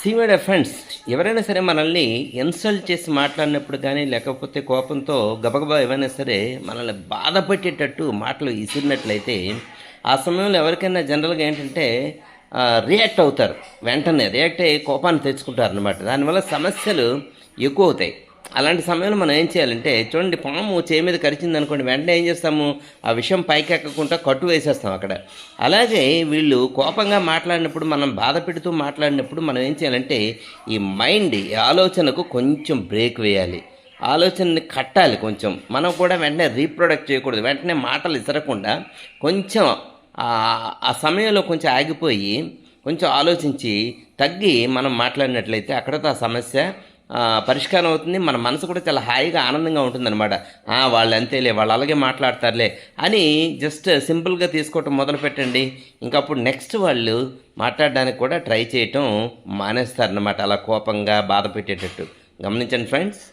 My dear friends, ఎవరైనా సరే మనల్ని ఇన్సల్ట్ చేసి మాట్లాడినప్పుడు కానీ, లేకపోతే కోపంతో గబగబా ఏమైనా సరే మనల్ని బాధ పెట్టేటట్టు మాటలు ఇసిరినట్లయితే, ఆ సమయంలో ఎవరికైనా జనరల్గా ఏంటంటే రియాక్ట్ అవుతారు. వెంటనే రియాక్ట్ అయ్యి కోపాన్ని తెచ్చుకుంటారు అనమాట. దానివల్ల సమస్యలు ఎక్కువ అవుతాయి. అలాంటి సమయంలో మనం ఏం చేయాలంటే, చూడండి, పాము చేయి మీద కరిచింది అనుకోండి, వెంటనే ఏం చేస్తాము, ఆ విషయం పైకి ఎక్కకుండా కట్టు వేసేస్తాం అక్కడ. అలాగే వీళ్ళు కోపంగా మాట్లాడినప్పుడు, మనం బాధ పెడుతూ మాట్లాడినప్పుడు మనం ఏం చేయాలంటే, ఈ మైండ్, ఈ ఆలోచనకు కొంచెం బ్రేక్ వేయాలి. ఆలోచనని కట్టాలి కొంచెం. మనం కూడా వెంటనే రీప్రొడక్ట్ చేయకూడదు. వెంటనే మాటలు ఇసరకుండా కొంచెం ఆ సమయంలో కొంచెం ఆగిపోయి, కొంచెం ఆలోచించి తగ్గి మనం మాట్లాడినట్లయితే అక్కడతో ఆ సమస్య పరిష్కారం అవుతుంది. మన మనసు కూడా చాలా హాయిగా ఆనందంగా ఉంటుందన్నమాట. వాళ్ళు అంతేలే, వాళ్ళు అలాగే మాట్లాడతారులే అని జస్ట్ సింపుల్గా తీసుకోవటం మొదలు పెట్టండి. ఇంకప్పుడు నెక్స్ట్ వాళ్ళు మాట్లాడడానికి కూడా ట్రై చేయటం మానేస్తారనమాట, అలా కోపంగా బాధ పెట్టేటట్టు. గమనించండి ఫ్రెండ్స్.